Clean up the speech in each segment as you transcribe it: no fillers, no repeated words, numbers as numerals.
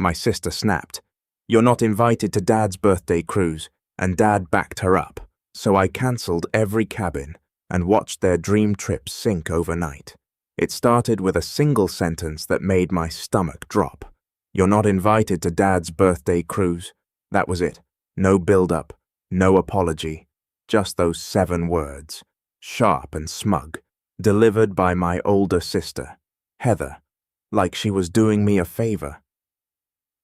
My sister snapped. "You're not invited to Dad's birthday cruise," and Dad backed her up. So I cancelled every cabin and watched their dream trip sink overnight. It started with a single sentence that made my stomach drop. "You're not invited to Dad's birthday cruise." That was it. No build-up, no apology. Just those 7 words, sharp and smug, delivered by my older sister, Heather, like she was doing me a favor.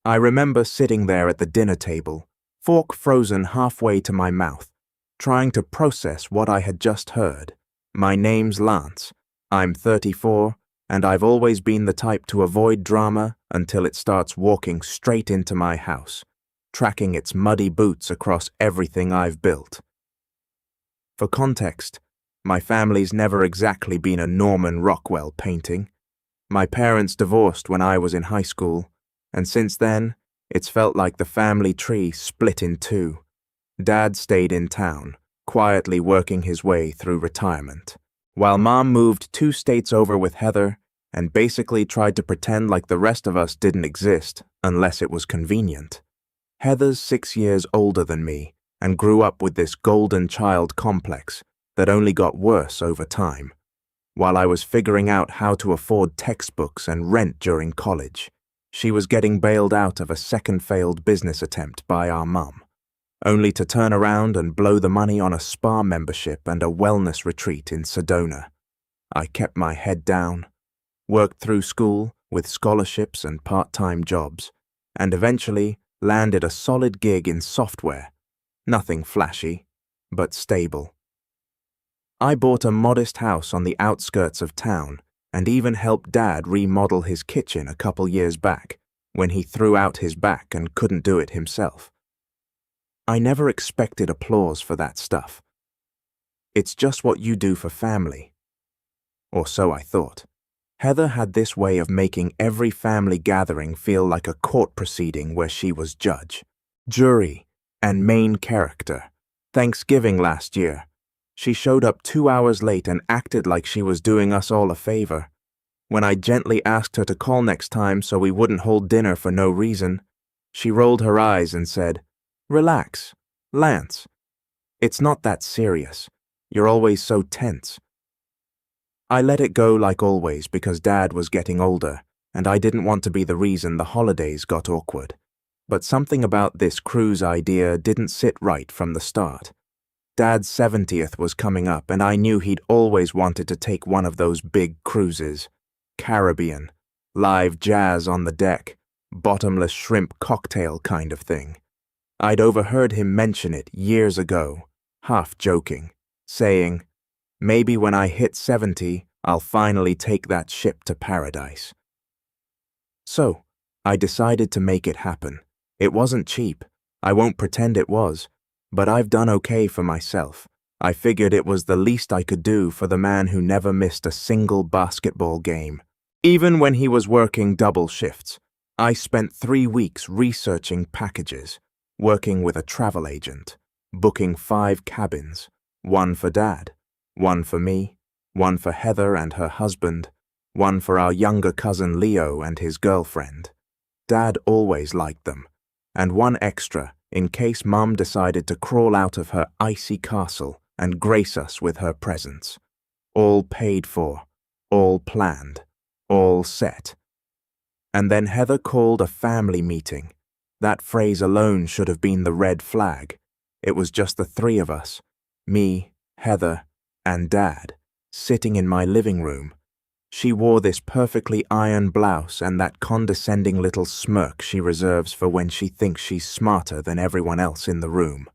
I remember sitting there at the dinner table, fork frozen halfway to my mouth, trying to process what I had just heard. My name's Lance. I'm 34, and I've always been the type to avoid drama until it starts walking straight into my house, tracking its muddy boots across everything I've built. For context, my family's never exactly been a Norman Rockwell painting. My parents divorced when I was in high school, and since then, it's felt like the family tree split in 2. Dad stayed in town, quietly working his way through retirement, while Mom moved 2 states over with Heather and basically tried to pretend like the rest of us didn't exist unless it was convenient. Heather's 6 years older than me and grew up with this golden child complex that only got worse over time. While I was figuring out how to afford textbooks and rent during college, she was getting bailed out of a second failed business attempt by our mum, only to turn around and blow the money on a spa membership and a wellness retreat in Sedona. I kept my head down, worked through school with scholarships and part-time jobs, and eventually landed a solid gig in software. Nothing flashy, but stable. I bought a modest house on the outskirts of town and even helped Dad remodel his kitchen a couple years back when he threw out his back and couldn't do it himself. I never expected applause for that stuff. It's just what you do for family. Or so I thought. Heather had this way of making every family gathering feel like a court proceeding where she was judge, jury, and main character. Thanksgiving last year, she showed up 2 hours late and acted like she was doing us all a favor. When I gently asked her to call next time so we wouldn't hold dinner for no reason, she rolled her eyes and said, "Relax, Lance. It's not that serious. You're always so tense." I let it go like always because Dad was getting older, and I didn't want to be the reason the holidays got awkward. But something about this cruise idea didn't sit right from the start. Dad's 70th was coming up, and I knew he'd always wanted to take one of those big cruises. Caribbean, live jazz on the deck, bottomless shrimp cocktail kind of thing. I'd overheard him mention it years ago, half joking, saying, "Maybe when I hit 70, I'll finally take that ship to paradise." So, I decided to make it happen. It wasn't cheap. I won't pretend it was. But I've done okay for myself. I figured it was the least I could do for the man who never missed a single basketball game. Even when he was working double shifts, I spent 3 weeks researching packages, working with a travel agent, booking 5 cabins, 1 for Dad, 1 for me, 1 for Heather and her husband, 1 for our younger cousin Leo and his girlfriend. Dad always liked them, and 1 extra in case Mum decided to crawl out of her icy castle and grace us with her presence. All paid for, all planned, all set. And then Heather called a family meeting. That phrase alone should have been the red flag. It was just the 3 of us, me, Heather, and Dad, sitting in my living room. She wore this perfectly ironed blouse and that condescending little smirk she reserves for when she thinks she's smarter than everyone else in the room.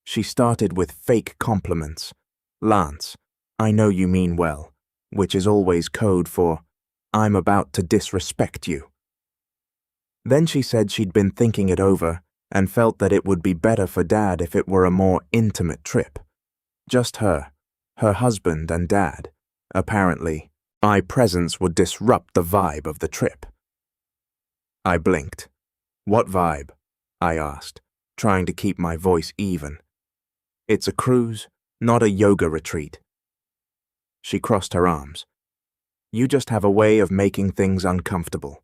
She started with fake compliments. "Lance, I know you mean well," which is always code for, "I'm about to disrespect you." Then she said she'd been thinking it over and felt that it would be better for Dad if it were a more intimate trip. Just her husband and Dad. Apparently, my presence would disrupt the vibe of the trip. I blinked. "What vibe?" I asked, trying to keep my voice even. "It's a cruise, not a yoga retreat." She crossed her arms. "You just have a way of making things uncomfortable.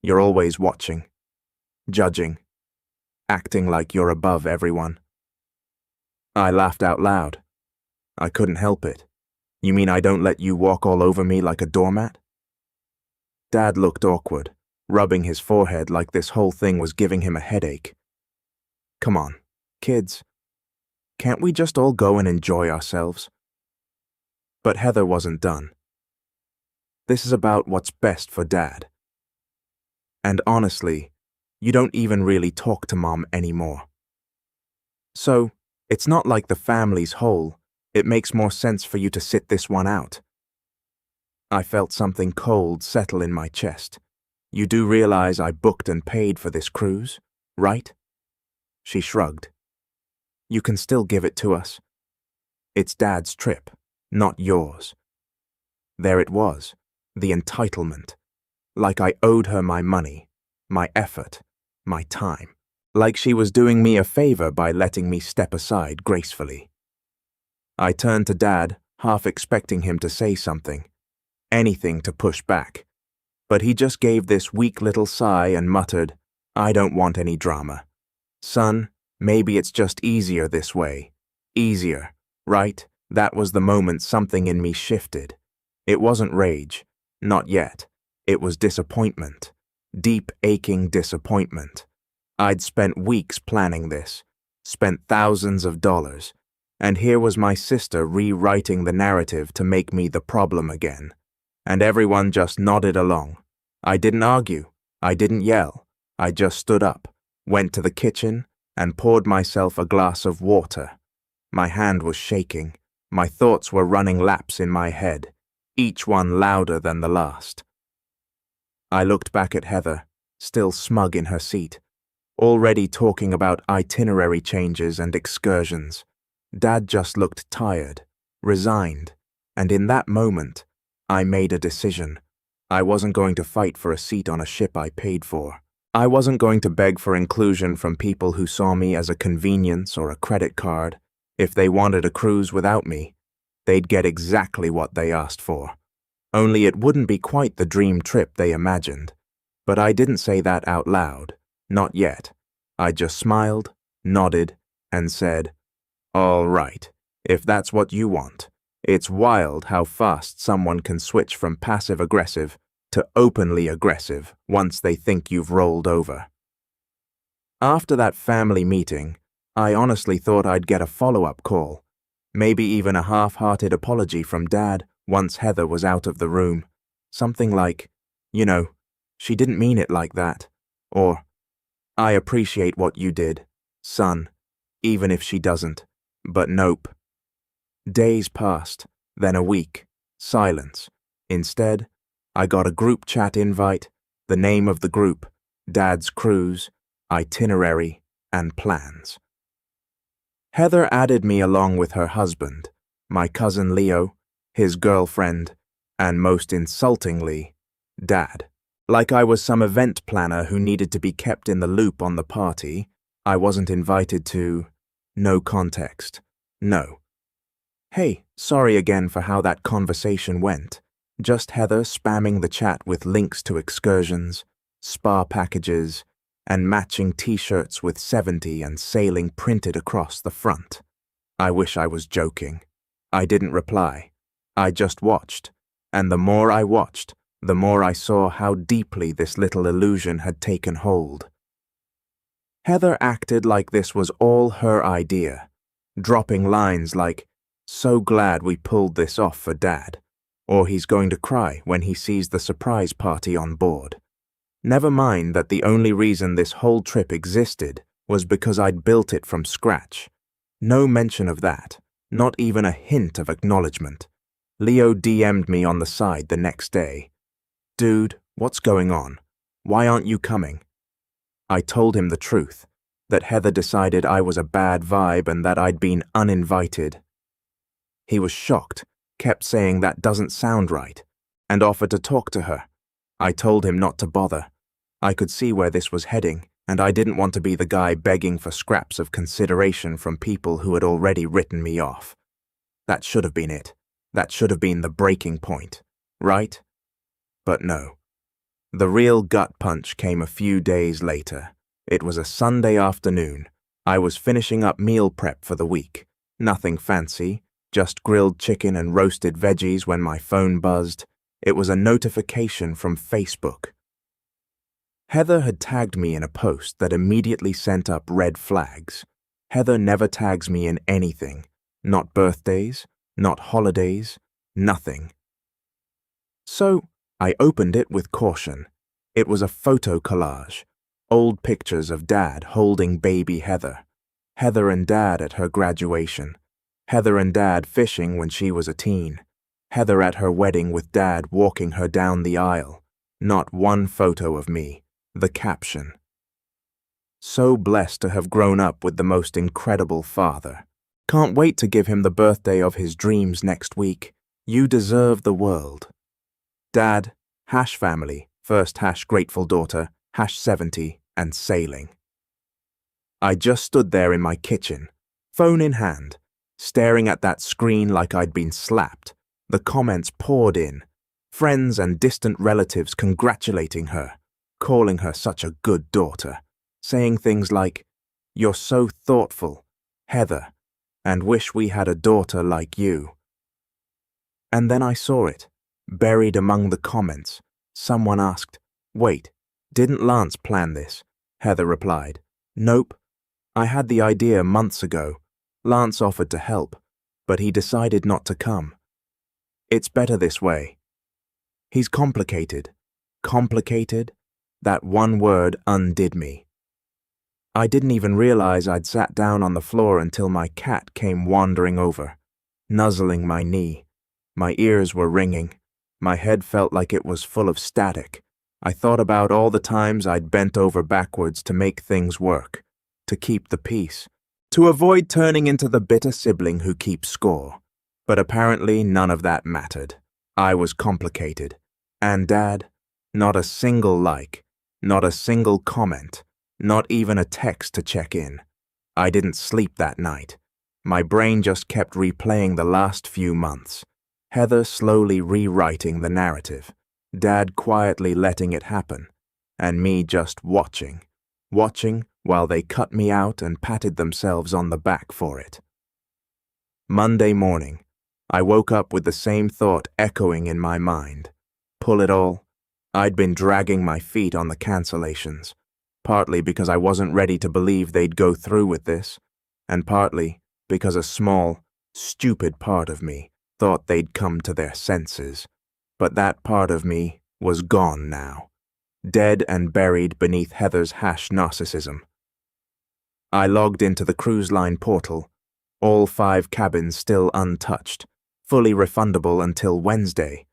You're always watching, judging, acting like you're above everyone. I laughed out loud. I couldn't help it. You mean I don't let you walk all over me like a doormat? Dad looked awkward, rubbing his forehead like this whole thing was giving him a headache. Come on, kids. Can't we just all go and enjoy ourselves? But Heather wasn't done. This is about what's best for Dad. And honestly, you don't even really talk to Mom anymore. So, it's not like the family's whole. It makes more sense for you to sit this one out. I felt something cold settle in my chest. You do realize I booked and paid for this cruise, right? She shrugged. You can still give it to us. It's Dad's trip, not yours. There it was, the entitlement. Like I owed her my money, my effort, my time. Like she was doing me a favor by letting me step aside gracefully. I turned to Dad, half expecting him to say something. Anything to push back. But he just gave this weak little sigh and muttered, I don't want any drama. Son, maybe it's just easier this way. Easier, right? That was the moment something in me shifted. It wasn't rage, not yet. It was disappointment. Deep, aching disappointment. I'd spent weeks planning this, spent thousands of dollars, and here was my sister rewriting the narrative to make me the problem again. And everyone just nodded along. I didn't argue. I didn't yell. I just stood up, went to the kitchen, and poured myself a glass of water. My hand was shaking. My thoughts were running laps in my head, each one louder than the last. I looked back at Heather, still smug in her seat, already talking about itinerary changes and excursions. Dad just looked tired, resigned, and in that moment, I made a decision. I wasn't going to fight for a seat on a ship I paid for. I wasn't going to beg for inclusion from people who saw me as a convenience or a credit card. If they wanted a cruise without me, they'd get exactly what they asked for. Only it wouldn't be quite the dream trip they imagined. But I didn't say that out loud. Not yet. I just smiled, nodded, and said, all right, if that's what you want. It's wild how fast someone can switch from passive-aggressive to openly aggressive once they think you've rolled over. After that family meeting, I honestly thought I'd get a follow-up call, maybe even a half-hearted apology from Dad once Heather was out of the room. Something like, she didn't mean it like that, or, I appreciate what you did, son, even if she doesn't. But nope. Days passed, then a week, silence. Instead, I got a group chat invite, the name of the group, Dad's cruise, itinerary, and plans. Heather added me along with her husband, my cousin Leo, his girlfriend, and most insultingly, Dad. Like I was some event planner who needed to be kept in the loop on the party, I wasn't invited to. No context. No. Hey, sorry again for how that conversation went. Just Heather spamming the chat with links to excursions, spa packages, and matching t-shirts with 70 and sailing printed across the front. I wish I was joking. I didn't reply. I just watched. And the more I watched, the more I saw how deeply this little illusion had taken hold. Heather acted like this was all her idea, dropping lines like, so glad we pulled this off for Dad, or he's going to cry when he sees the surprise party on board. Never mind that the only reason this whole trip existed was because I'd built it from scratch. No mention of that, not even a hint of acknowledgement. Leo DM'd me on the side the next day. Dude, what's going on? Why aren't you coming? I told him the truth, that Heather decided I was a bad vibe and that I'd been uninvited. He was shocked, kept saying that doesn't sound right, and offered to talk to her. I told him not to bother. I could see where this was heading, and I didn't want to be the guy begging for scraps of consideration from people who had already written me off. That should have been it. That should have been the breaking point, right? But no. The real gut punch came a few days later, It was a Sunday afternoon. I was finishing up meal prep for the week. Nothing fancy, just grilled chicken and roasted veggies when my phone buzzed. It was a notification from Facebook. Heather had tagged me in a post that immediately sent up red flags. Heather never tags me in anything. Not birthdays, not holidays, nothing. So, I opened it with caution. It was a photo collage. Old pictures of Dad holding baby Heather. Heather and Dad at her graduation. Heather and Dad fishing when she was a teen. Heather at her wedding with Dad walking her down the aisle. Not one photo of me. The caption. So blessed to have grown up with the most incredible father. Can't wait to give him the birthday of his dreams next week. You deserve the world. Dad, #family, first #grateful daughter, #70, and sailing. I just stood there in my kitchen, phone in hand, staring at that screen like I'd been slapped. The comments poured in. Friends and distant relatives congratulating her, calling her such a good daughter, saying things like, "You're so thoughtful, Heather, and wish we had a daughter like you." And then I saw it, buried among the comments. Someone asked, "Wait, didn't Lance plan this?" Heather replied, "Nope. I had the idea months ago. Lance offered to help, but he decided not to come. It's better this way. He's complicated. Complicated? That one word undid me. I didn't even realize I'd sat down on the floor until my cat came wandering over, nuzzling my knee. My ears were ringing. My head felt like it was full of static. I thought about all the times I'd bent over backwards to make things work, to keep the peace, to avoid turning into the bitter sibling who keeps score. But apparently none of that mattered. I was complicated. And Dad, not a single like, not a single comment, not even a text to check in. I didn't sleep that night. My brain just kept replaying the last few months. Heather slowly rewriting the narrative, Dad quietly letting it happen, and me just watching while they cut me out and patted themselves on the back for it. Monday morning, I woke up with the same thought echoing in my mind. Pull it all. I'd been dragging my feet on the cancellations, partly because I wasn't ready to believe they'd go through with this, and partly because a small, stupid part of me thought they'd come to their senses. But that part of me was gone now, dead and buried beneath Heather's narcissism. I logged into the cruise line portal, all 5 cabins still untouched, fully refundable until Wednesday,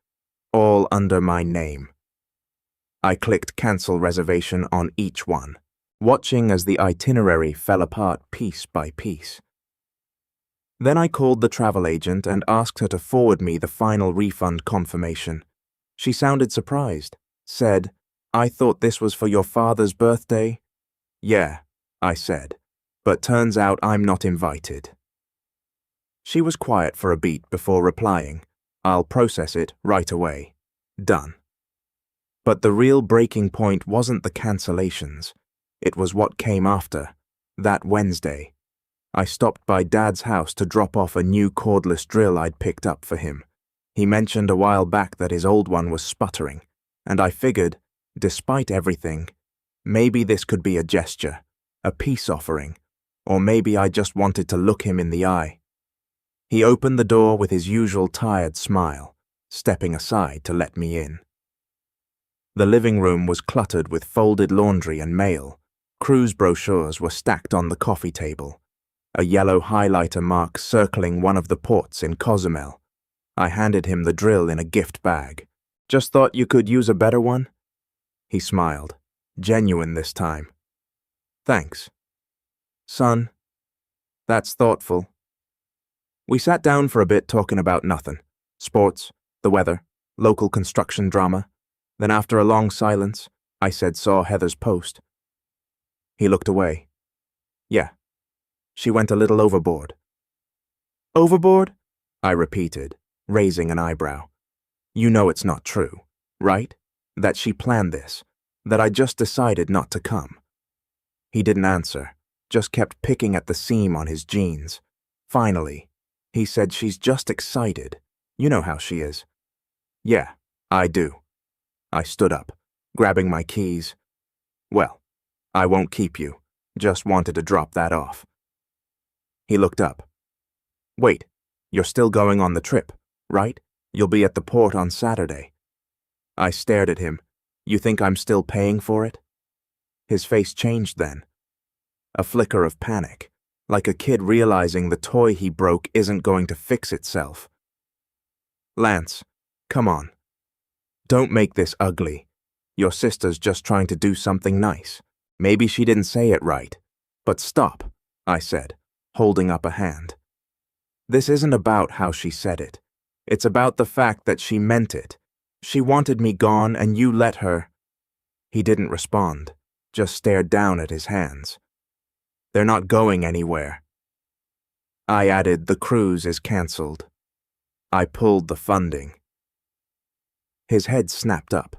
all under my name. I clicked cancel reservation on each one, watching as the itinerary fell apart piece by piece. Then I called the travel agent and asked her to forward me the final refund confirmation. She sounded surprised, said, "I thought this was for your father's birthday." "Yeah," I said, "but turns out I'm not invited." She was quiet for a beat before replying, "I'll process it right away. Done." But the real breaking point wasn't the cancellations. It was what came after, that Wednesday. I stopped by Dad's house to drop off a new cordless drill I'd picked up for him. He mentioned a while back that his old one was sputtering, and I figured, despite everything, maybe this could be a gesture, a peace offering, or maybe I just wanted to look him in the eye. He opened the door with his usual tired smile, stepping aside to let me in. The living room was cluttered with folded laundry and mail. Cruise brochures were stacked on the coffee table, a yellow highlighter mark circling one of the ports in Cozumel. I handed him the drill in a gift bag. "Just thought you could use a better one?" He smiled, genuine this time. "Thanks. Son, that's thoughtful." We sat down for a bit talking about nothing. Sports, the weather, local construction drama. Then after a long silence, I saw Heather's post. He looked away. "Yeah, she went a little overboard." "Overboard?" I repeated, raising an eyebrow. "You know it's not true, right? That she planned this, that I just decided not to come." He didn't answer, just kept picking at the seam on his jeans. Finally, he said, "She's just excited. You know how she is." "Yeah, I do." I stood up, grabbing my keys. "Well, I won't keep you. Just wanted to drop that off." He looked up. "Wait, you're still going on the trip, right? You'll be at the port on Saturday." I stared at him. "You think I'm still paying for it?" His face changed then. A flicker of panic, like a kid realizing the toy he broke isn't going to fix itself. "Lance, come on. Don't make this ugly. Your sister's just trying to do something nice. Maybe she didn't say it right. But stop," I said, holding up a hand. "This isn't about how she said it. It's about the fact that she meant it. She wanted me gone and you let her." He didn't respond, just stared down at his hands. "They're not going anywhere." I added, "The cruise is cancelled." I pulled the funding. His head snapped up.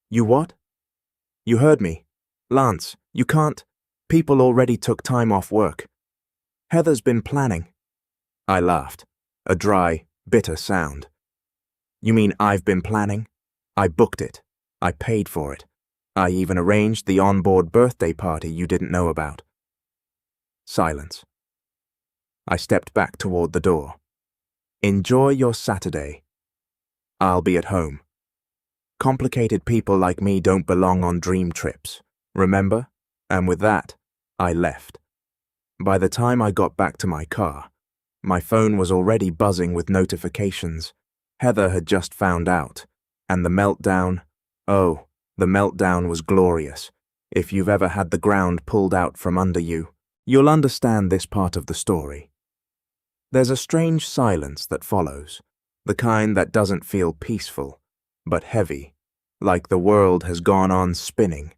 "You what?" "You heard me. Lance, you can't. People already took time off work. Heather's been planning." I laughed, a dry, bitter sound. "You mean I've been planning? I booked it. I paid for it. I even arranged the onboard birthday party you didn't know about." Silence. I stepped back toward the door. "Enjoy your Saturday. I'll be at home. Complicated people like me don't belong on dream trips, remember?" And with that, I left. By the time I got back to my car, my phone was already buzzing with notifications. Heather had just found out, and the meltdown, oh, the meltdown was glorious. If you've ever had the ground pulled out from under you, you'll understand this part of the story. There's a strange silence that follows, the kind that doesn't feel peaceful, but heavy, like the world has gone on spinning,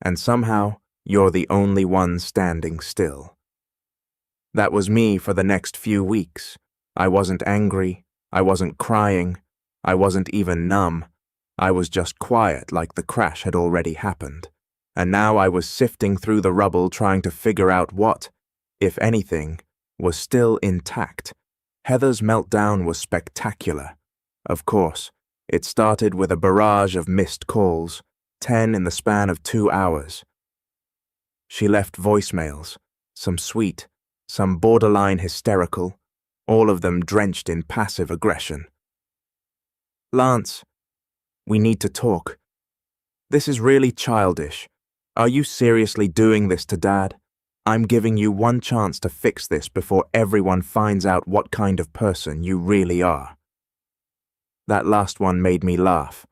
and somehow you're the only one standing still. That was me for the next few weeks. I wasn't angry, I wasn't crying, I wasn't even numb. I was just quiet, like the crash had already happened. And now I was sifting through the rubble trying to figure out what, if anything, was still intact. Heather's meltdown was spectacular. Of course, it started with a barrage of missed calls, 10 in the span of 2 hours. She left voicemails, some sweet, some borderline hysterical, all of them drenched in passive aggression. "Lance, we need to talk. This is really childish. Are you seriously doing this to Dad? I'm giving you one chance to fix this before everyone finds out what kind of person you really are." That last one made me laugh.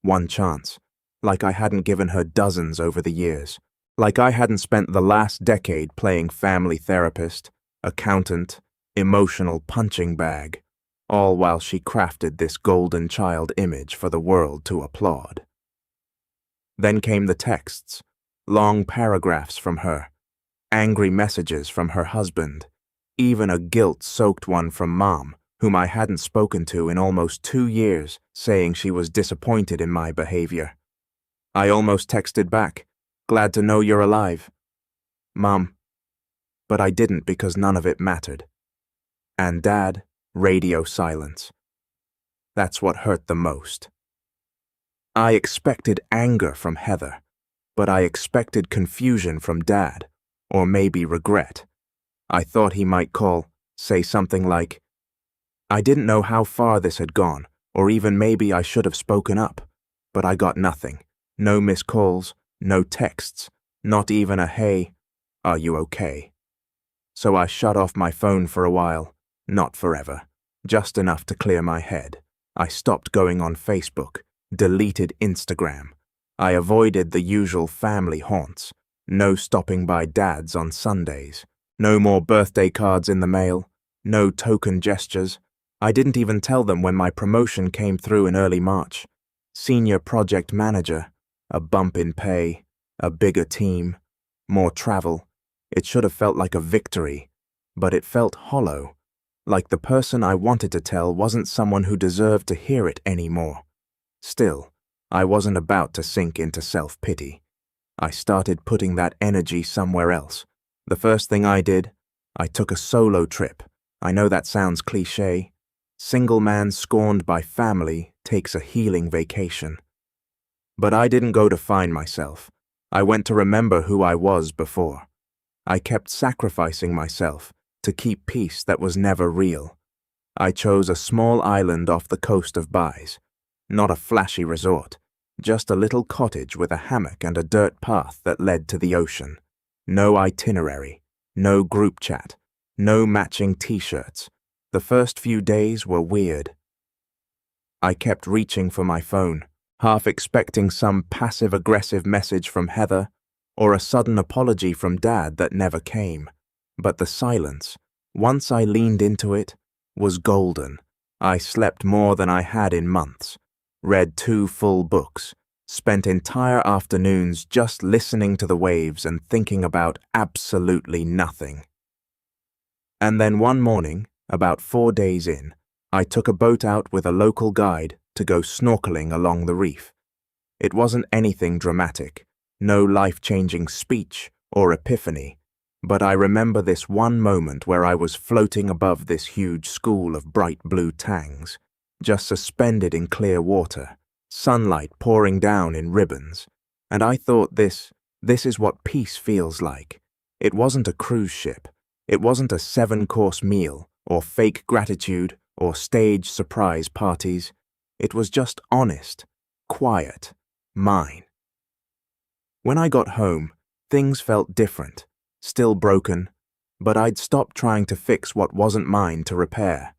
One chance. Like I hadn't given her dozens over the years. Like I hadn't spent the last decade playing family therapist, accountant, emotional punching bag, all while she crafted this golden child image for the world to applaud. Then came the texts, long paragraphs from her, angry messages from her husband, even a guilt-soaked one from Mom, whom I hadn't spoken to in almost 2 years, saying she was disappointed in my behavior. I almost texted back, "Glad to know you're alive, Mom." But I didn't because none of it mattered. And Dad, radio silence. That's what hurt the most. I expected anger from Heather, but I expected confusion from Dad, or maybe regret. I thought he might call, say something like, "I didn't know how far this had gone, or even maybe I should have spoken up," but I got nothing. No missed calls, no texts, not even a "Hey, are you okay?" So I shut off my phone for a while, not forever, just enough to clear my head. I stopped going on Facebook, deleted Instagram. I avoided the usual family haunts, no stopping by Dad's on Sundays, no more birthday cards in the mail, no token gestures. I didn't even tell them when my promotion came through in early March. Senior project manager, a bump in pay, a bigger team, more travel. It should have felt like a victory, but it felt hollow, like the person I wanted to tell wasn't someone who deserved to hear it anymore. Still, I wasn't about to sink into self-pity. I started putting that energy somewhere else. The first thing I did, I took a solo trip. I know that sounds cliché. Single man scorned by family takes a healing vacation. But I didn't go to find myself. I went to remember who I was before. I kept sacrificing myself to keep peace that was never real. I chose a small island off the coast of Bais. Not a flashy resort, just a little cottage with a hammock and a dirt path that led to the ocean. No itinerary, no group chat, no matching t-shirts. The first few days were weird. I kept reaching for my phone, half expecting some passive-aggressive message from Heather or a sudden apology from Dad that never came. But the silence, once I leaned into it, was golden. I slept more than I had in months, read 2 full books, spent entire afternoons just listening to the waves and thinking about absolutely nothing. And then one morning, about 4 days in, I took a boat out with a local guide to go snorkeling along the reef. It wasn't anything dramatic, no life-changing speech or epiphany, but I remember this one moment where I was floating above this huge school of bright blue tangs, just suspended in clear water, sunlight pouring down in ribbons, and I thought this is what peace feels like. It wasn't a cruise ship, it wasn't a 7-course meal, or fake gratitude, or stage surprise parties. It was just honest, quiet, mine. When I got home, things felt different, still broken, but I'd stopped trying to fix what wasn't mine to repair.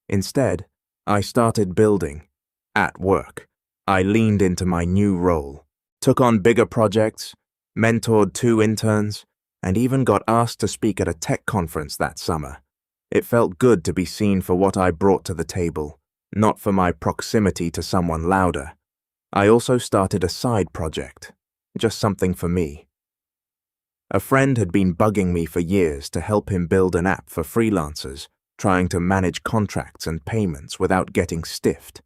Instead, I started building. At work, I leaned into my new role, took on bigger projects, mentored 2 interns, and even got asked to speak at a tech conference that summer. It felt good to be seen for what I brought to the table, not for my proximity to someone louder. I also started a side project, just something for me. A friend had been bugging me for years to help him build an app for freelancers, trying to manage contracts and payments without getting stiffed.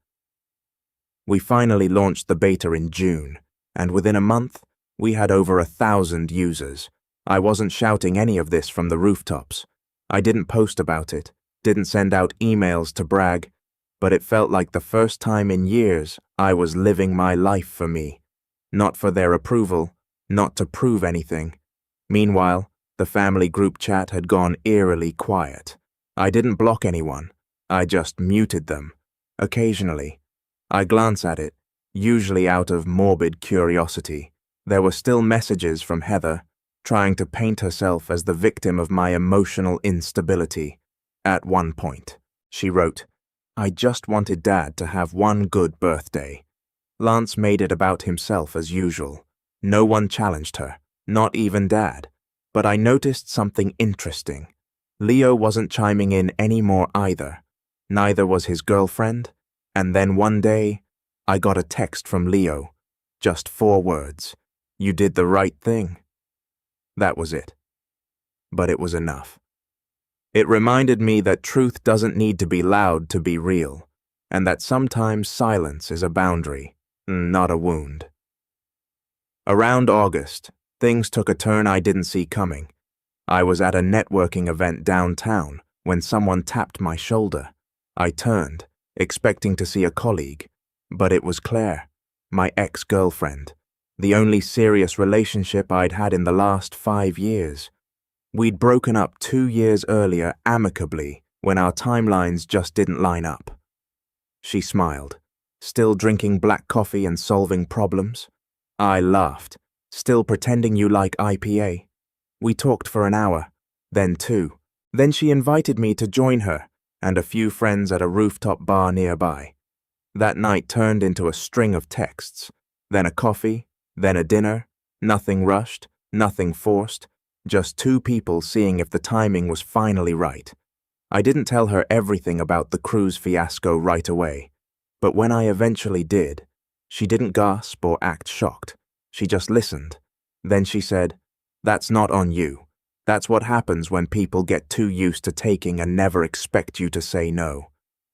We finally launched the beta in June, and within a month, we had over 1,000 users. I wasn't shouting any of this from the rooftops. I didn't post about it, didn't send out emails to brag, but it felt like the first time in years I was living my life for me, not for their approval, not to prove anything. Meanwhile, the family group chat had gone eerily quiet. I didn't block anyone, I just muted them. Occasionally, I glance at it, usually out of morbid curiosity. There were still messages from Heather, trying to paint herself as the victim of my emotional instability. At one point, she wrote, "I just wanted Dad to have one good birthday." Lance made it about himself as usual. No one challenged her, not even Dad. But I noticed something interesting. Leo wasn't chiming in anymore either. Neither was his girlfriend. And then one day, I got a text from Leo. Just 4 words. "You did the right thing." That was it. But it was enough. It reminded me that truth doesn't need to be loud to be real, and that sometimes silence is a boundary, not a wound. Around August, things took a turn I didn't see coming. I was at a networking event downtown when someone tapped my shoulder. I turned, expecting to see a colleague, but it was Claire, my ex-girlfriend, the only serious relationship I'd had in the last 5 years. We'd broken up 2 years earlier amicably when our timelines just didn't line up. She smiled, still drinking black coffee and solving problems. I laughed, still pretending you like IPA. We talked for an hour, then 2. Then she invited me to join her and a few friends at a rooftop bar nearby. That night turned into a string of texts, then a coffee, then a dinner, nothing rushed, nothing forced, just 2 people seeing if the timing was finally right. I didn't tell her everything about the cruise fiasco right away, but when I eventually did, she didn't gasp or act shocked. She just listened. Then she said, "That's not on you. That's what happens when people get too used to taking and never expect you to say no."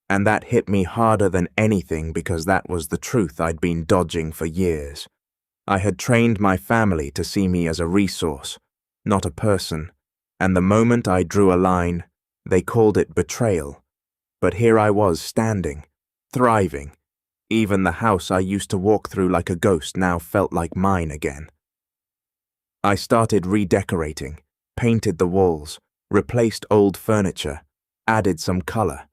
And that hit me harder than anything because that was the truth I'd been dodging for years. I had trained my family to see me as a resource, not a person, and the moment I drew a line, they called it betrayal. But here I was standing, thriving. Even the house I used to walk through like a ghost now felt like mine again. I started redecorating, painted the walls, replaced old furniture, added some color.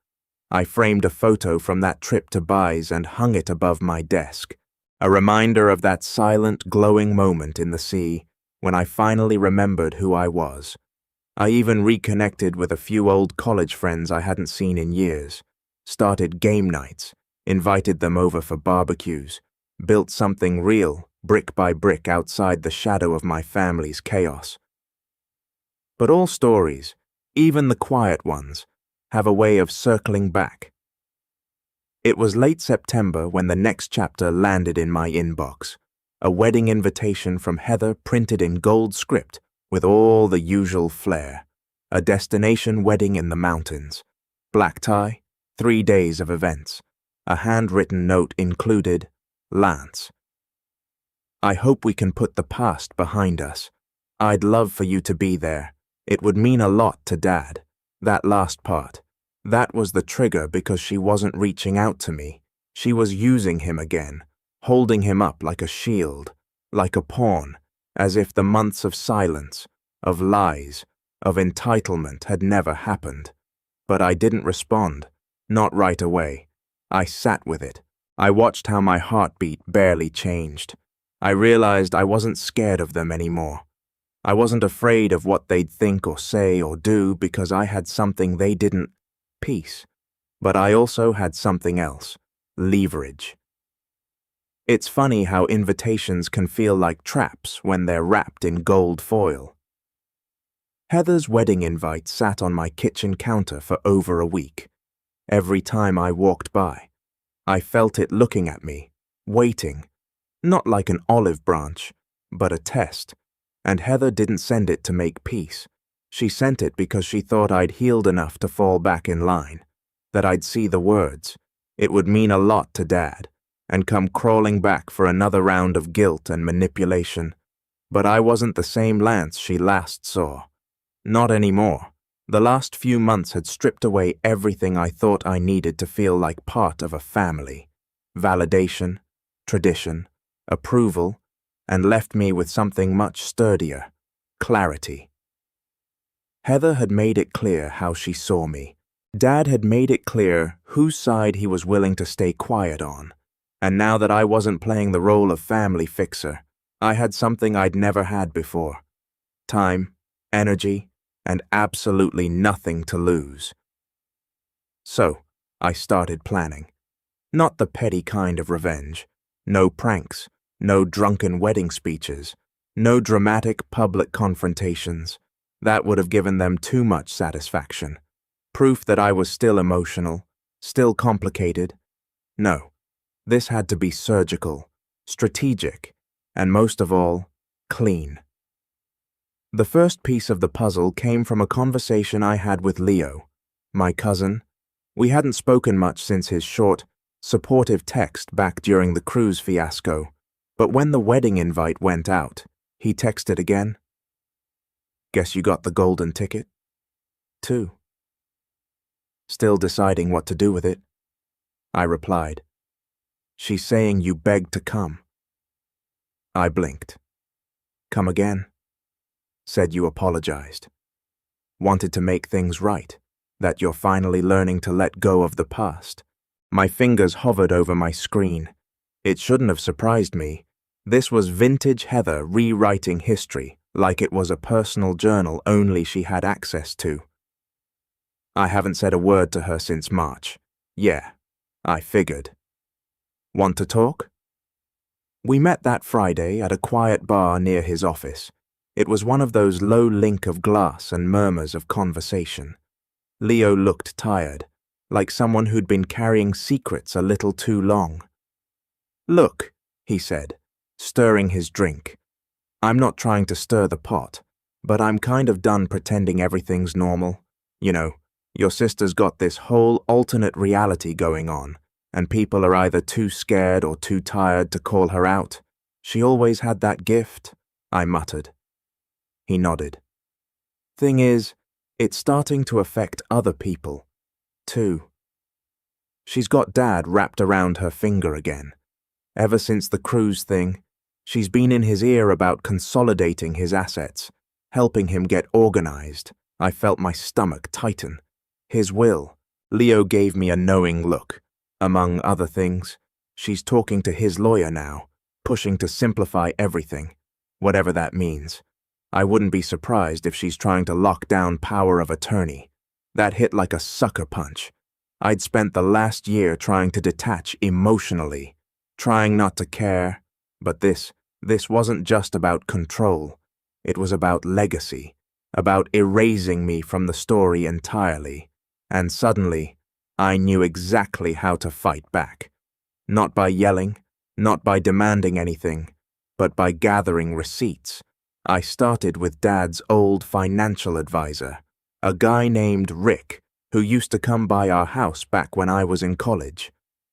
I framed a photo from that trip to Bai's and hung it above my desk, a reminder of that silent, glowing moment in the sea when I finally remembered who I was. I even reconnected with a few old college friends I hadn't seen in years, started game nights, invited them over for barbecues, built something real, brick by brick outside the shadow of my family's chaos. But all stories, even the quiet ones, have a way of circling back. It was late September when the next chapter landed in my inbox, a wedding invitation from Heather printed in gold script with all the usual flair, a destination wedding in the mountains, black tie, 3 days of events, a handwritten note included, Lance. I hope we can put the past behind us. I'd love for you to be there. It would mean a lot to Dad. That last part. That was the trigger because she wasn't reaching out to me. She was using him again, holding him up like a shield, like a pawn, as if the months of silence, of lies, of entitlement had never happened. But I didn't respond, not right away. I sat with it. I watched how my heartbeat barely changed. I realized I wasn't scared of them anymore. I wasn't afraid of what they'd think or say or do because I had something they didn't, peace. But I also had something else, leverage. It's funny how invitations can feel like traps when they're wrapped in gold foil. Heather's wedding invite sat on my kitchen counter for over a week. Every time I walked by, I felt it looking at me, waiting, not like an olive branch, but a test. And Heather didn't send it to make peace. She sent it because she thought I'd healed enough to fall back in line, that I'd see the words. It would mean a lot to Dad, and come crawling back for another round of guilt and manipulation. But I wasn't the same Lance she last saw. Not anymore. The last few months had stripped away everything I thought I needed to feel like part of a family. Validation, tradition, approval, and left me with something much sturdier, clarity. Heather had made it clear how she saw me. Dad had made it clear whose side he was willing to stay quiet on. And now that I wasn't playing the role of family fixer, I had something I'd never had before. Time, energy, and absolutely nothing to lose. So, I started planning. Not the petty kind of revenge. No pranks. No drunken wedding speeches, no dramatic public confrontations. That would have given them too much satisfaction. Proof that I was still emotional, still complicated. No, this had to be surgical, strategic, and most of all, clean. The first piece of the puzzle came from a conversation I had with Leo, my cousin. We hadn't spoken much since his short, supportive text back during the cruise fiasco. But when the wedding invite went out, he texted again. Guess you got the golden ticket? 2. Still deciding what to do with it. I replied. She's saying you begged to come. I blinked. Come again? Said you apologized. Wanted to make things right, that you're finally learning to let go of the past. My fingers hovered over my screen. It shouldn't have surprised me. This was vintage Heather rewriting history like it was a personal journal only she had access to. I haven't said a word to her since March. Yeah, I figured. Want to talk? We met that Friday at a quiet bar near his office. It was one of those low link of glass and murmurs of conversation. Leo looked tired, like someone who'd been carrying secrets a little too long. Look, he said, stirring his drink. I'm not trying to stir the pot, but I'm kind of done pretending everything's normal. You know, your sister's got this whole alternate reality going on, and people are either too scared or too tired to call her out. She always had that gift, I muttered. He nodded. Thing is, it's starting to affect other people, too. She's got Dad wrapped around her finger again. Ever since the cruise thing, she's been in his ear about consolidating his assets, helping him get organized. I felt my stomach tighten. His will. Leo gave me a knowing look. Among other things, she's talking to his lawyer now, pushing to simplify everything, whatever that means. I wouldn't be surprised if she's trying to lock down power of attorney. That hit like a sucker punch. I'd spent the last year trying to detach emotionally, trying not to care, but this wasn't just about control. It was about legacy, about erasing me from the story entirely. And suddenly, I knew exactly how to fight back. Not by yelling, not by demanding anything, but by gathering receipts. I started with Dad's old financial advisor, a guy named Rick, who used to come by our house back when I was in college.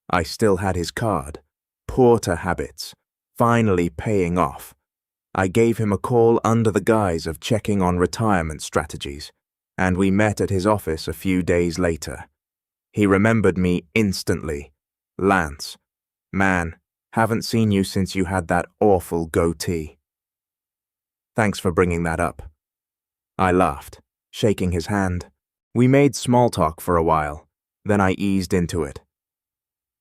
I still had his card. Porter habits, finally paying off. I gave him a call under the guise of checking on retirement strategies, and we met at his office a few days later. He remembered me instantly. Lance. Man, haven't seen you since you had that awful goatee. Thanks for bringing that up. I laughed, shaking his hand. We made small talk for a while, then I eased into it.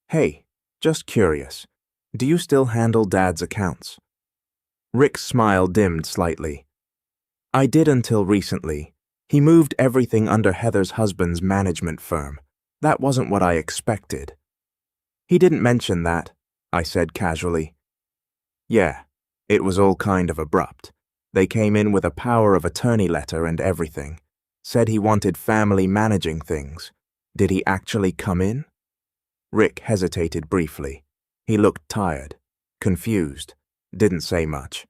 Hey, just curious, do you still handle Dad's accounts? Rick's smile dimmed slightly. I did until recently. He moved everything under Heather's husband's management firm. That wasn't what I expected. He didn't mention that, I said casually. Yeah, it was all kind of abrupt. They came in with a power of attorney letter and everything. Said he wanted family managing things. Did he actually come in? Rick hesitated briefly. He looked tired, confused, didn't say much.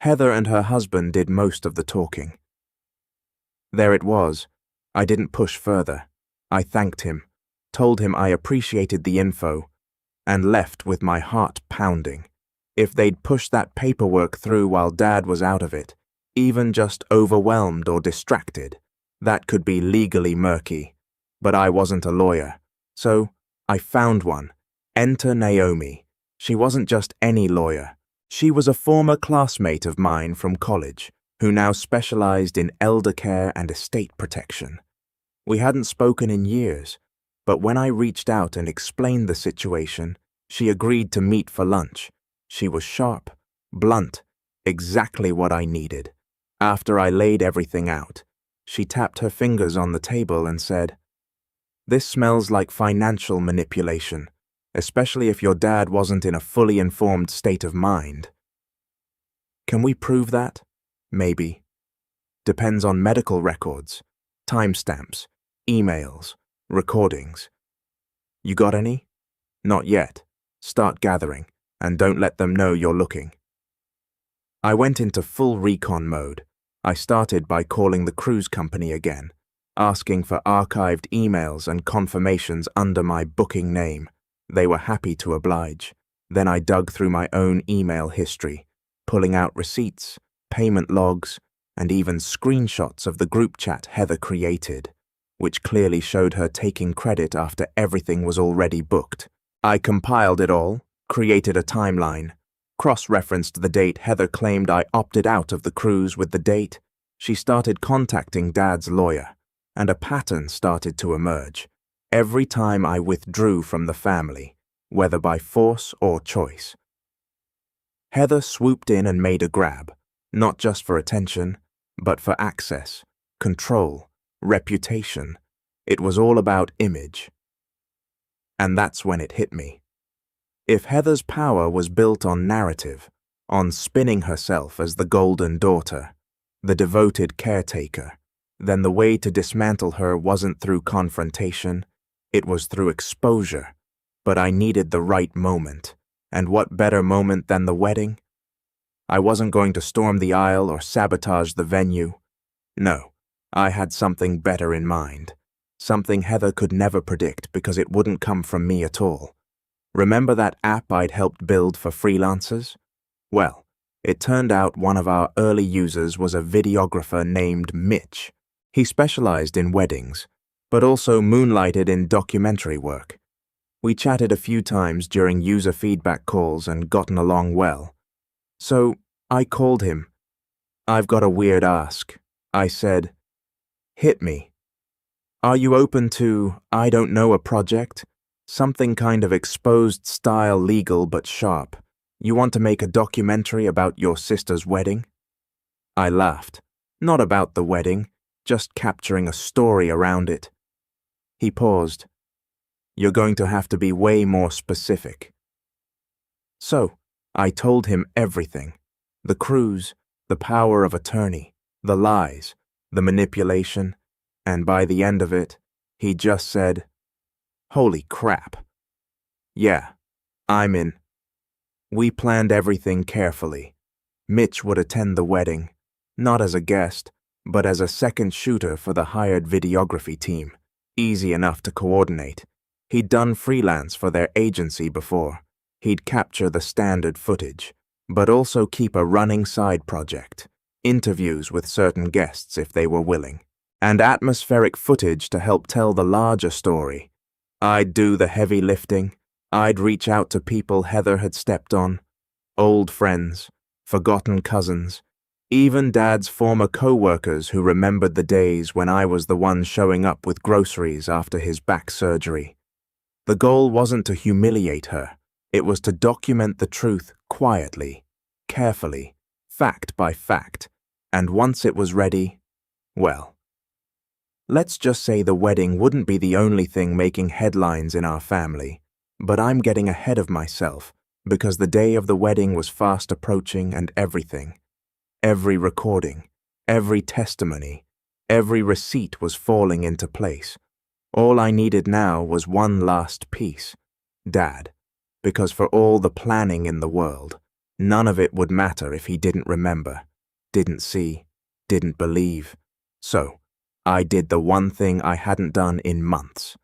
Heather and her husband did most of the talking. There it was. I didn't push further. I thanked him, told him I appreciated the info, and left with my heart pounding. If they'd pushed that paperwork through while Dad was out of it, even just overwhelmed or distracted, that could be legally murky. But I wasn't a lawyer, so I found one. Enter Naomi. She wasn't just any lawyer. She was a former classmate of mine from college, who now specialized in elder care and estate protection. We hadn't spoken in years, but when I reached out and explained the situation, she agreed to meet for lunch. She was sharp, blunt, exactly what I needed. After I laid everything out, she tapped her fingers on the table and said, "This smells like financial manipulation, especially if your dad wasn't in a fully informed state of mind." Can we prove that? Maybe. Depends on medical records, timestamps, emails, recordings. You got any? Not yet. Start gathering, and don't let them know you're looking. I went into full recon mode. I started by calling the cruise company again, asking for archived emails and confirmations under my booking name. They were happy to oblige. Then I dug through my own email history, pulling out receipts, payment logs, and even screenshots of the group chat Heather created, which clearly showed her taking credit after everything was already booked. I compiled it all, created a timeline, cross-referenced the date Heather claimed I opted out of the cruise with the date. She started contacting Dad's lawyer, and a pattern started to emerge. Every time I withdrew from the family, whether by force or choice, Heather swooped in and made a grab, not just for attention, but for access, control, reputation. It was all about image. And that's when it hit me. If Heather's power was built on narrative, on spinning herself as the golden daughter, the devoted caretaker, then the way to dismantle her wasn't through confrontation, it was through exposure. But I needed the right moment. And what better moment than the wedding? I wasn't going to storm the aisle or sabotage the venue. No, I had something better in mind. Something Heather could never predict because it wouldn't come from me at all. Remember that app I'd helped build for freelancers? Well, it turned out one of our early users was a videographer named Mitch. He specialized in weddings, but also moonlighted in documentary work. We chatted a few times during user feedback calls and gotten along well. So I called him. "I've got a weird ask," I said. "Hit me. Are you open to, I don't know, a project? Something kind of exposed style legal but sharp. You want to make a documentary about your sister's wedding?" I laughed. Not about the wedding, just capturing a story around it. He paused. "You're going to have to be way more specific." So, I told him everything. The cruise, the power of attorney, the lies, the manipulation, and by the end of it, he just said, "Holy crap. Yeah, I'm in." We planned everything carefully. Mitch would attend the wedding, not as a guest, but as a second shooter for the hired videography team. Easy enough to coordinate. He'd done freelance for their agency before. He'd capture the standard footage, but also keep a running side project, interviews with certain guests if they were willing, and atmospheric footage to help tell the larger story. I'd do the heavy lifting. I'd reach out to people Heather had stepped on, old friends, forgotten cousins, even Dad's former co-workers who remembered the days when I was the one showing up with groceries after his back surgery. The goal wasn't to humiliate her. It was to document the truth quietly, carefully, fact by fact, and once it was ready, well, let's just say the wedding wouldn't be the only thing making headlines in our family. But I'm getting ahead of myself because the day of the wedding was fast approaching and everything. Every recording, every testimony, every receipt was falling into place. All I needed now was one last piece, Dad, because for all the planning in the world, none of it would matter if he didn't remember, didn't see, didn't believe. So, I did the one thing I hadn't done in months.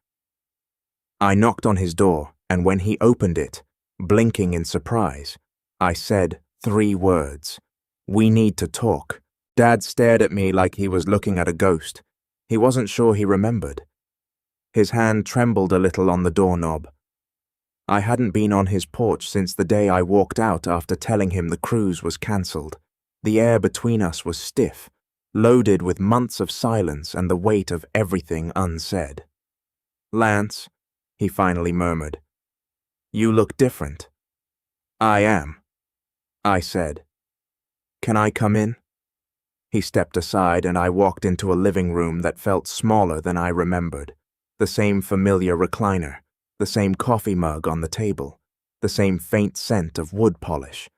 I knocked on his door, and when he opened it, blinking in surprise, I said 3 words. "We need to talk." Dad stared at me like he was looking at a ghost. He wasn't sure he remembered. His hand trembled a little on the doorknob. I hadn't been on his porch since the day I walked out after telling him the cruise was cancelled. The air between us was stiff, loaded with months of silence and the weight of everything unsaid. "Lance," he finally murmured, "you look different." "I am," I said. "Can I come in?" He stepped aside and I walked into a living room that felt smaller than I remembered. The same familiar recliner, the same coffee mug on the table, the same faint scent of wood polish.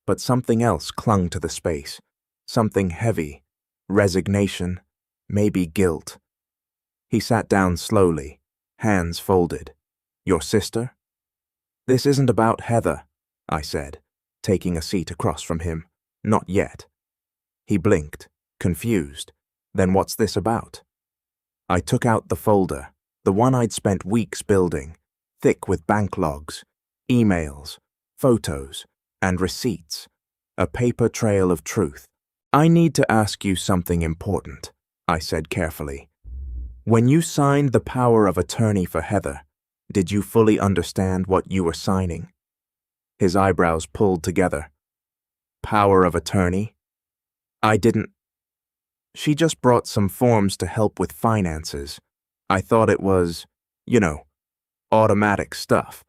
But something else clung to the space, something heavy, resignation, maybe guilt. He sat down slowly, hands folded. "Your sister?" "This isn't about Heather," I said, taking a seat across from him. "Not yet." He blinked, confused. "Then what's this about?" I took out the folder, the one I'd spent weeks building, thick with bank logs, emails, photos, and receipts, a paper trail of truth. "I need to ask you something important," I said carefully. "When you signed the power of attorney for Heather, did you fully understand what you were signing?" His eyebrows pulled together. "Power of attorney? I didn't. She just brought some forms to help with finances. I thought it was, automatic stuff."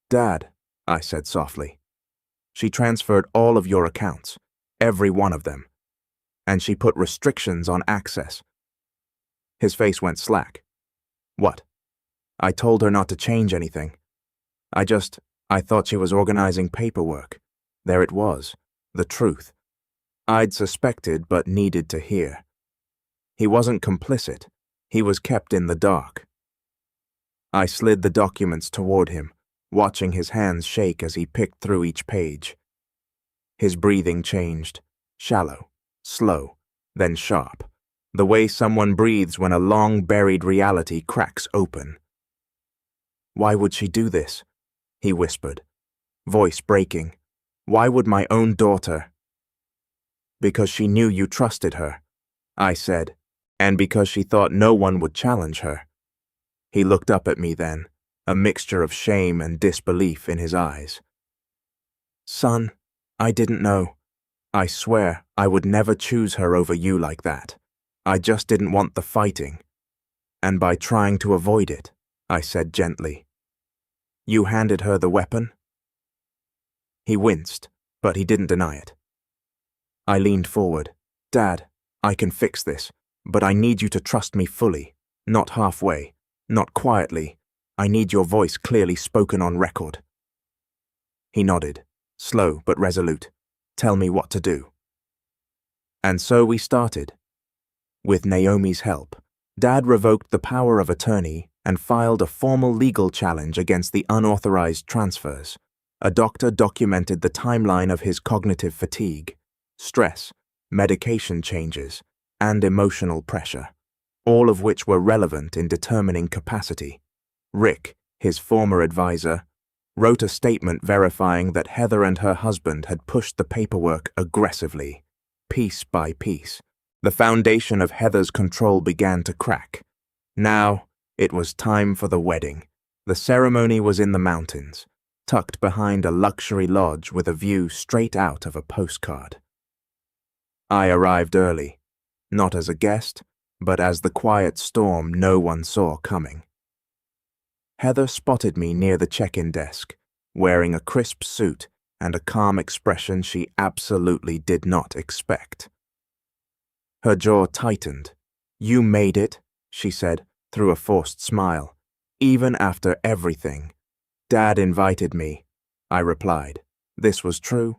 "Dad," I said softly, "she transferred all of your accounts, every one of them, and she put restrictions on access." His face went slack. "What?" "I told her not to change anything. I thought she was organizing paperwork. There it was, the truth. I'd suspected but needed to hear. He wasn't complicit. He was kept in the dark." I slid the documents toward him, watching his hands shake as he picked through each page. His breathing changed, shallow, slow, then sharp, the way someone breathes when a long-buried reality cracks open. "Why would she do this?" he whispered, voice breaking. Why would my own daughter? Because she knew you trusted her, I said, and because she thought no one would challenge her. He looked up at me then, a mixture of shame and disbelief in his eyes. Son, I didn't know. I swear I would never choose her over you like that. I just didn't want the fighting. And by trying to avoid it, I said gently. You handed her the weapon? He winced, but he didn't deny it. I leaned forward. Dad, I can fix this, but I need you to trust me fully, not halfway, not quietly. I need your voice clearly spoken on record. He nodded, slow but resolute. Tell me what to do. And so we started. With Naomi's help, Dad revoked the power of attorney and filed a formal legal challenge against the unauthorized transfers. A doctor documented the timeline of his cognitive fatigue, stress, medication changes, and emotional pressure, all of which were relevant in determining capacity. Rick, his former advisor, wrote a statement verifying that Heather and her husband had pushed the paperwork aggressively, piece by piece. The foundation of Heather's control began to crack. Now, it was time for the wedding. The ceremony was in the mountains, tucked behind a luxury lodge with a view straight out of a postcard. I arrived early, not as a guest, but as the quiet storm no one saw coming. Heather spotted me near the check-in desk, wearing a crisp suit and a calm expression she absolutely did not expect. Her jaw tightened. You made it, she said, through a forced smile. Even after everything. Dad invited me, I replied. This was true.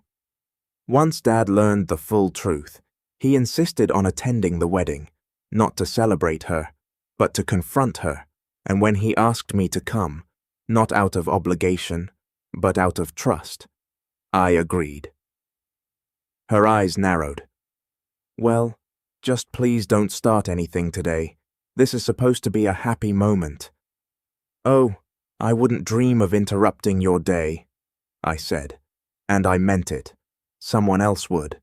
Once Dad learned the full truth, he insisted on attending the wedding, not to celebrate her, but to confront her. And when he asked me to come, not out of obligation, but out of trust, I agreed. Her eyes narrowed. Well, just please don't start anything today. This is supposed to be a happy moment. Oh, I wouldn't dream of interrupting your day, I said, and I meant it. Someone else would.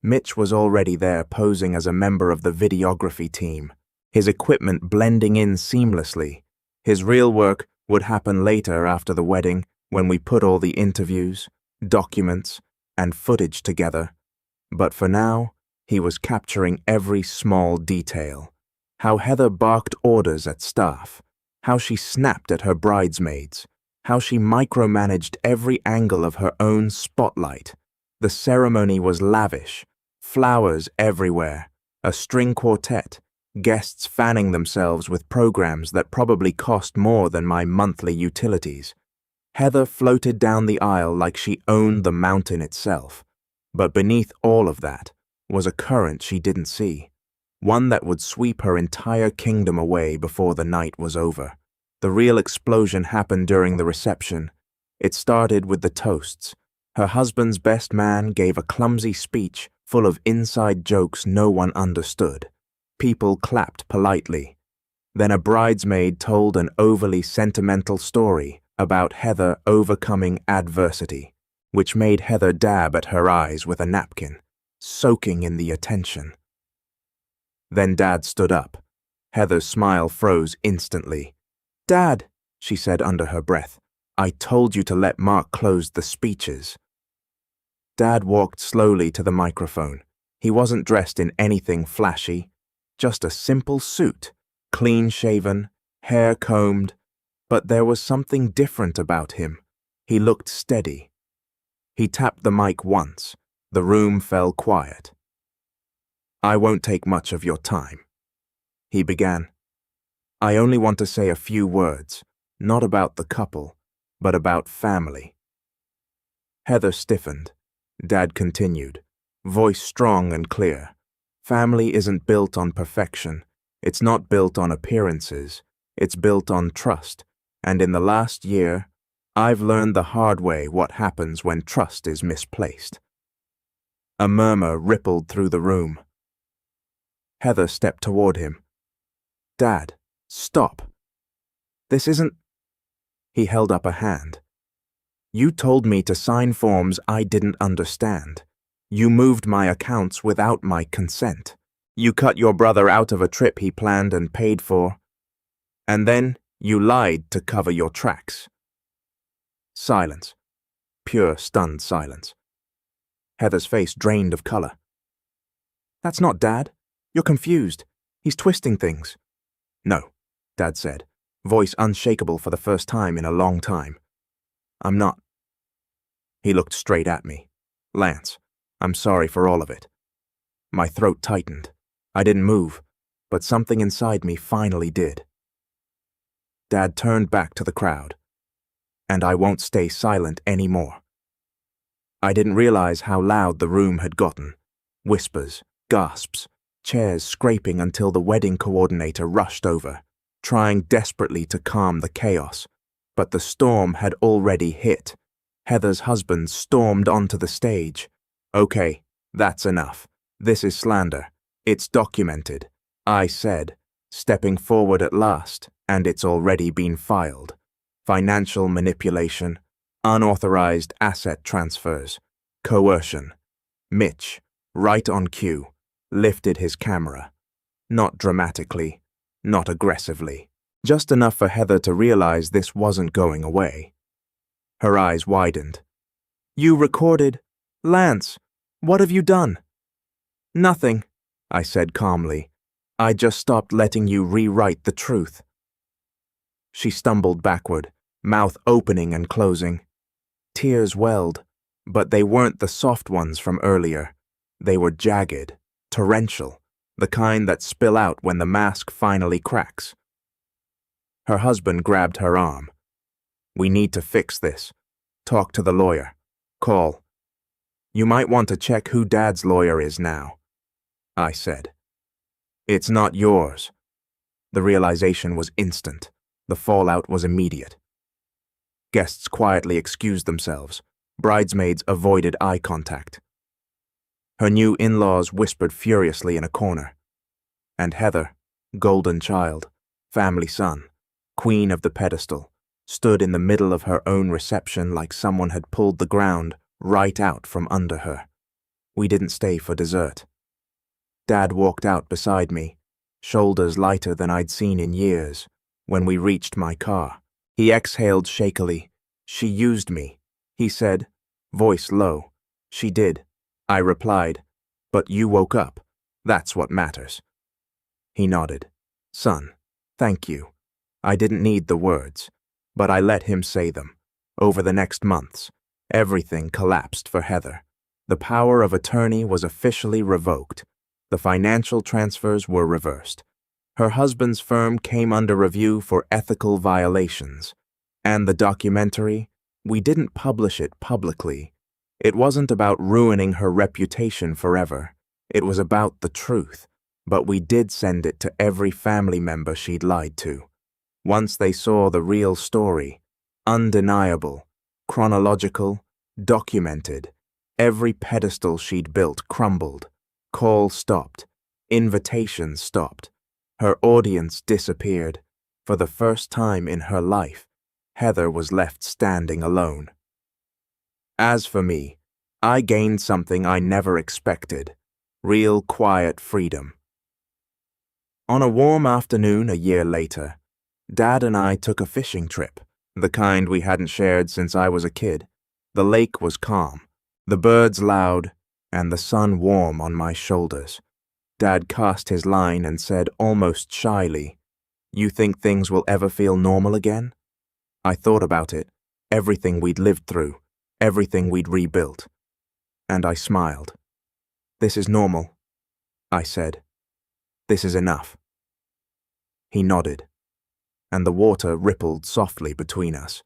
Mitch was already there posing as a member of the videography team, his equipment blending in seamlessly. His real work would happen later after the wedding when we put all the interviews, documents, and footage together. But for now, he was capturing every small detail. How Heather barked orders at staff, how she snapped at her bridesmaids, how she micromanaged every angle of her own spotlight. The ceremony was lavish, flowers everywhere, a string quartet, guests fanning themselves with programs that probably cost more than my monthly utilities. Heather floated down the aisle like she owned the mountain itself. But beneath all of that was a current she didn't see, one that would sweep her entire kingdom away before the night was over. The real explosion happened during the reception. It started with the toasts. Her husband's best man gave a clumsy speech full of inside jokes no one understood. People clapped politely. Then a bridesmaid told an overly sentimental story about Heather overcoming adversity, which made Heather dab at her eyes with a napkin, soaking in the attention. Then Dad stood up. Heather's smile froze instantly. Dad, she said under her breath, I told you to let Mark close the speeches. Dad walked slowly to the microphone. He wasn't dressed in anything flashy, just a simple suit, clean-shaven, hair combed, but there was something different about him. He looked steady. He tapped the mic once. The room fell quiet. I won't take much of your time, he began. I only want to say a few words, not about the couple, but about family. Heather stiffened. Dad continued, voice strong and clear. Family isn't built on perfection. It's not built on appearances. It's built on trust. And in the last year, I've learned the hard way what happens when trust is misplaced. A murmur rippled through the room. Heather stepped toward him. Dad, stop. This isn't... He held up a hand. You told me to sign forms I didn't understand. You moved my accounts without my consent. You cut your brother out of a trip he planned and paid for. And then you lied to cover your tracks. Silence. Pure, stunned silence. Heather's face drained of color. That's not Dad. You're confused. He's twisting things. No, Dad said, voice unshakable for the first time in a long time. I'm not. He looked straight at me. Lance, I'm sorry for all of it. My throat tightened. I didn't move, but something inside me finally did. Dad turned back to the crowd. And I won't stay silent anymore. I didn't realize how loud the room had gotten. Whispers, gasps, chairs scraping until the wedding coordinator rushed over, trying desperately to calm the chaos. But the storm had already hit. Heather's husband stormed onto the stage. Okay, that's enough. This is slander. It's documented, I said, stepping forward at last, and it's already been filed. Financial manipulation, unauthorized asset transfers, coercion. Mitch, right on cue, lifted his camera. Not dramatically, not aggressively. Just enough for Heather to realize this wasn't going away. Her eyes widened. You recorded. Lance, what have you done? Nothing, I said calmly. I just stopped letting you rewrite the truth. She stumbled backward, mouth opening and closing. Tears welled, but they weren't the soft ones from earlier. They were jagged, torrential, the kind that spill out when the mask finally cracks. Her husband grabbed her arm. We need to fix this. Talk to the lawyer. Call. You might want to check who Dad's lawyer is now, I said. It's not yours. The realization was instant. The fallout was immediate. Guests quietly excused themselves. Bridesmaids avoided eye contact. Her new in-laws whispered furiously in a corner. And Heather, golden child, family son, queen of the pedestal, stood in the middle of her own reception like someone had pulled the ground right out from under her. We didn't stay for dessert. Dad walked out beside me, shoulders lighter than I'd seen in years, when we reached my car. He exhaled shakily. She used me, he said, voice low. She did, I replied, but you woke up. That's what matters. He nodded. Son, thank you. I didn't need the words, but I let him say them. Over the next months, everything collapsed for Heather. The power of attorney was officially revoked. The financial transfers were reversed. Her husband's firm came under review for ethical violations. And the documentary, we didn't publish it publicly. It wasn't about ruining her reputation forever. It was about the truth. But we did send it to every family member she'd lied to. Once they saw the real story, undeniable, chronological, documented, every pedestal she'd built crumbled. Call stopped. Invitations stopped. Her audience disappeared. For the first time in her life, Heather was left standing alone. As for me, I gained something I never expected. Real quiet freedom. On a warm afternoon a year later, Dad and I took a fishing trip, the kind we hadn't shared since I was a kid. The lake was calm, the birds loud, and the sun warm on my shoulders. Dad cast his line and said almost shyly, "You think things will ever feel normal again?" I thought about it, everything we'd lived through, everything we'd rebuilt. And I smiled. "This is normal," I said. "This is enough." He nodded, and the water rippled softly between us.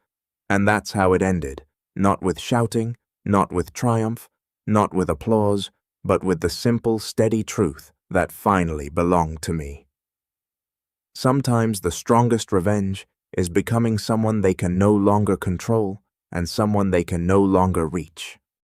And that's how it ended, not with shouting, not with triumph, not with applause, but with the simple, steady truth that finally belonged to me. Sometimes the strongest revenge is becoming someone they can no longer control and someone they can no longer reach.